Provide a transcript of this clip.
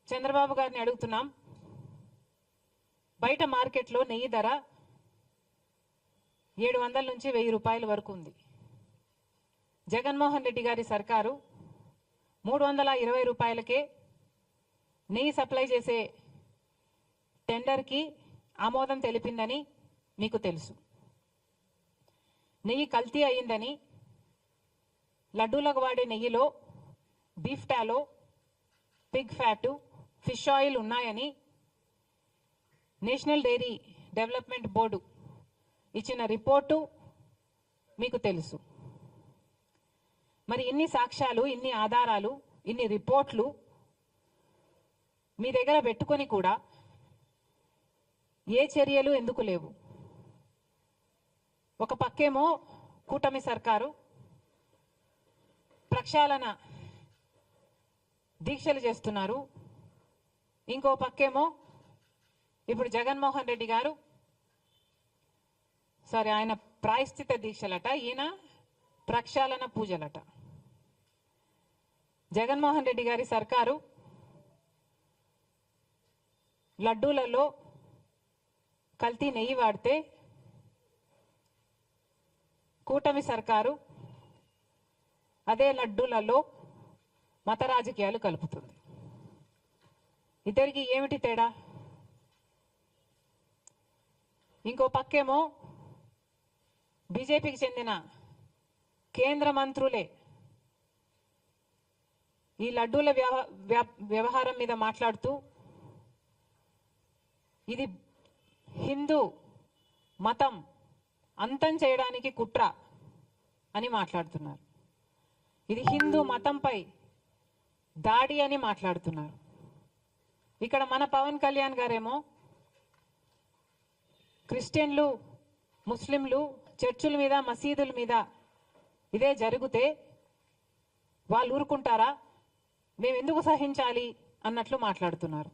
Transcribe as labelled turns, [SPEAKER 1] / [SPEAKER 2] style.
[SPEAKER 1] చంద్రబాబు గారిని అడుగుతున్నాం, బయట మార్కెట్లో నెయ్యి ధర 700 నుంచి 1000 రూపాయల వరకు ఉంది. జగన్మోహన్ రెడ్డి గారి సర్కారు 320 రూపాయలకే నెయ్యి సప్లై చేసే టెండర్కి ఆమోదం తెలిపిందని మీకు తెలుసు. నెయ్యి కల్తీ అయిందని, లడ్డూలకు వాడే నెయ్యిలో beef టాలో, Pig fat, fish oil ఉన్నాయని నేషనల్ డైరీ డెవలప్మెంట్ బోర్డు ఇచ్చిన రిపోర్టు మీకు తెలుసు. మరి ఇన్ని సాక్ష్యాలు, ఇన్ని ఆధారాలు, ఇన్ని రిపోర్ట్లు మీ దగ్గర పెట్టుకొని కూడా ఏ చర్యలు ఎందుకు లేవు? ఒక పక్కేమో కూటమి సర్కారు ప్రక్షాళన దీక్షలు చేస్తున్నారు, ఇంకో పక్కేమో ఇప్పుడు జగన్మోహన్ రెడ్డి గారు ఆయన ప్రాయశ్చిత దీక్షలట, ఈయన ప్రక్షాళన పూజలట. జగన్మోహన్ రెడ్డి గారి సర్కారు లడ్డూలలో కల్తీ నెయ్యి వాడితే కూటమి సర్కారు అదే లడ్డూలలో మత రాజకీయాలు కలుపుతుంది. ఇద్దరికి ఏమిటి తేడా? ఇంకో పక్కేమో బీజేపీకి చెందిన కేంద్ర మంత్రులే ఈ లడ్డూల వ్యవహారం మీద మాట్లాడుతూ ఇది హిందూ మతం అంతం చేయడానికి కుట్ర అని మాట్లాడుతున్నారు. ఇది హిందూ మతంపై దాడి అని మాట్లాడుతున్నారు. ఇక్కడ మన పవన్ కళ్యాణ్ గారేమో క్రిస్టియన్లు, ముస్లింలు చర్చుల మీద, మసీదుల మీద ఇదే జరిగితే వాళ్ళు ఊరుకుంటారా, మేము ఎందుకు సహించాలి అన్నట్లు మాట్లాడుతున్నారు.